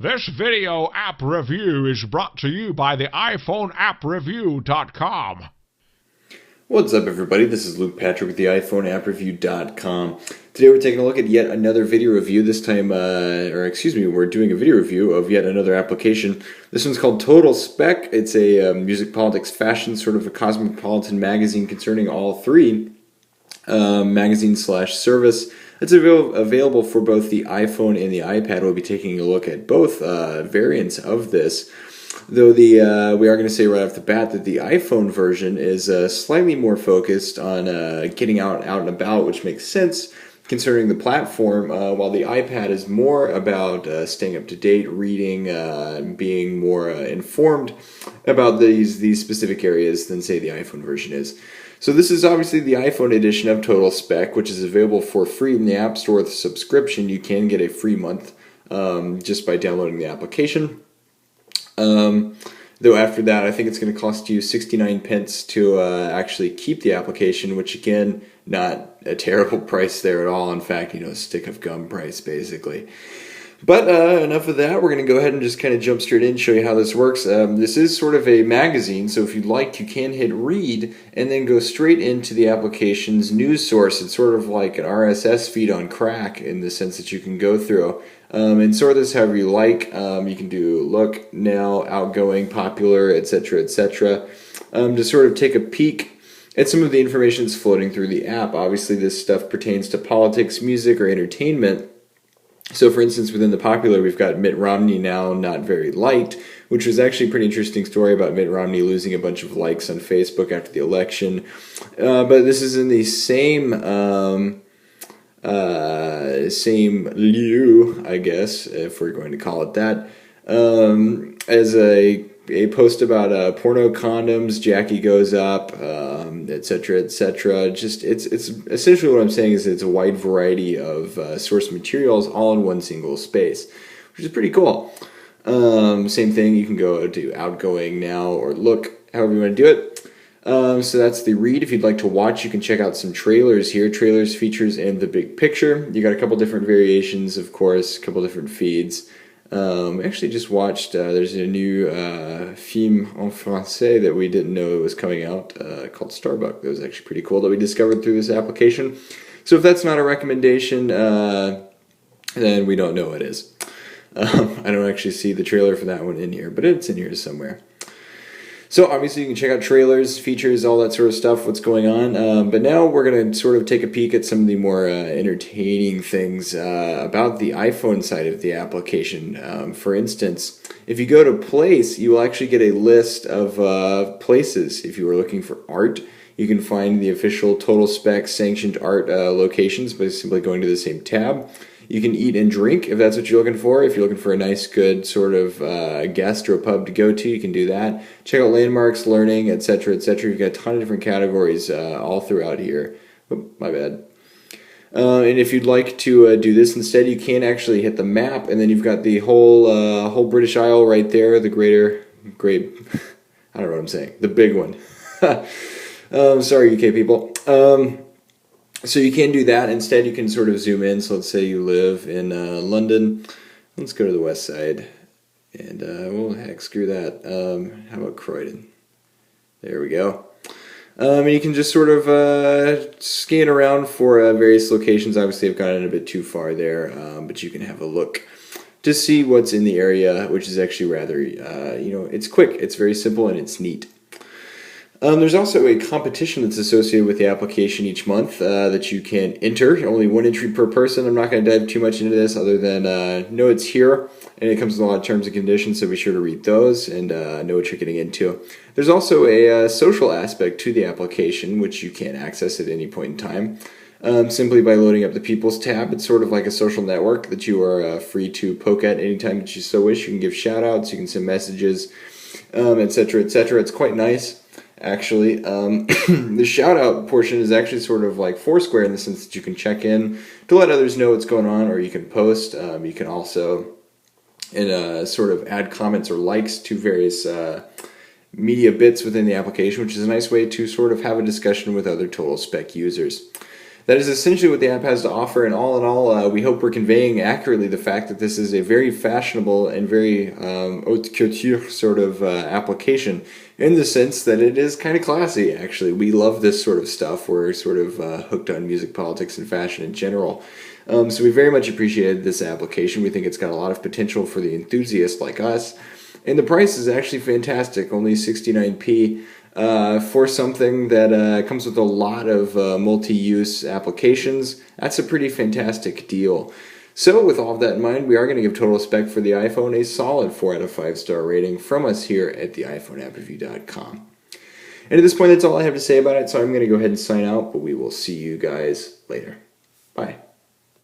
This video app review is brought to you by the iPhoneAppReview.com. What's up, everybody? This is Luke Patrick with the iPhoneAppReview.com. Today we're taking a look at yet another video review. This time, we're doing a video review of yet another application. This one's called Total Spec. It's a music, politics, fashion, sort of a cosmopolitan magazine concerning all three magazine/service. It's available for both the iPhone and the iPad. We'll be taking a look at both variants of this. Though we are going to say right off the bat that the iPhone version is slightly more focused on getting out and about, which makes sense concerning the platform, while the iPad is more about staying up to date, reading, being more informed about these specific areas than, say, the iPhone version is. So this is obviously the iPhone edition of Total Spec, which is available for free in the App Store with a subscription. You can get a free month just by downloading the application. Though after that, I think it's going to cost you 69 pence to actually keep the application, which again, not a terrible price there at all. In fact, a stick of gum price basically. But enough of that. We're going to go ahead and just kind of jump straight in and show you how this works. This is sort of a magazine, so if you'd like, you can hit read and then go straight into the application's news source. It's sort of like an RSS feed on crack in the sense that you can go through and sort this however you like. You can do look, now, outgoing, popular, etc., etc. To sort of take a peek at some of the information that's floating through the app. Obviously, this stuff pertains to politics, music, or entertainment. So, for instance, within the popular, we've got Mitt Romney now not very liked, which was actually a pretty interesting story about Mitt Romney losing a bunch of likes on Facebook after the election. But this is in the same lieu, I guess, if we're going to call it that, as a post about porno condoms, Jackie goes up, etc., etc. Just it's essentially what I'm saying is it's a wide variety of source materials all in one single space, which is pretty cool. Same thing, you can go to outgoing, now, or look, however you want to do it. So that's the read. If you'd like to watch, you can check out some trailers here. Trailers, features, and the big picture. You got a couple different variations, of course, a couple different feeds. Actually just watched, there's a new film en français that we didn't know was coming out called Starbuck. That was actually pretty cool that we discovered through this application. So if that's not a recommendation, then we don't know what is. I don't actually see the trailer for that one in here, but it's in here somewhere. So obviously you can check out trailers, features, all that sort of stuff, what's going on. But now we're going to sort of take a peek at some of the more entertaining things about the iPhone side of the application. For instance, if you go to Place, you will actually get a list of places. If you are looking for art, you can find the official Total Spec sanctioned art locations by simply going to the same tab. You can eat and drink if that's what you're looking for. If you're looking for a nice, good sort of guest or a pub to go to, you can do that. Check out landmarks, learning, etc., etc. You've got a ton of different categories all throughout here. Oh, my bad. And if you'd like to do this instead, you can actually hit the map, and then you've got the whole British Isle right there, the great, I don't know what I'm saying, the big one. Sorry, UK people. So you can do that. Instead, you can sort of zoom in. So let's say you live in London. Let's go to the west side. And, well, heck, screw that. How about Croydon? There we go. And you can just sort of scan around for various locations. Obviously, I've gotten a bit too far there, but you can have a look to see what's in the area, which is actually rather, it's quick. It's very simple, and it's neat. There's also a competition that's associated with the application each month that you can enter. Only one entry per person. I'm not going to dive too much into this other than know it's here, and it comes with a lot of terms and conditions, so be sure to read those and know what you're getting into. There's also a social aspect to the application, which you can access at any point in time. Simply by loading up the People's tab. It's sort of like a social network that you are free to poke at anytime that you so wish. You can give shout-outs, you can send messages, etc., etc. It's quite nice. Actually, the shout-out portion is actually sort of like Foursquare in the sense that you can check in to let others know what's going on, or you can post. You can also sort of add comments or likes to various media bits within the application, which is a nice way to sort of have a discussion with other Total Spec users. That is essentially what the app has to offer, and all in all, we hope we're conveying accurately the fact that this is a very fashionable and very haute couture sort of application, in the sense that it is kind of classy, actually. We love this sort of stuff. We're sort of hooked on music, politics, and fashion in general. So we very much appreciated this application. We think it's got a lot of potential for the enthusiast like us. And the price is actually fantastic, only 69p. For something that comes with a lot of multi-use applications. That's a pretty fantastic deal. So with all of that in mind, we are going to give Total Spec for the iPhone a solid 4 out of 5 star rating from us here at the iPhoneAppReview.com. And at this point, that's all I have to say about it, so I'm going to go ahead and sign out, but we will see you guys later. Bye.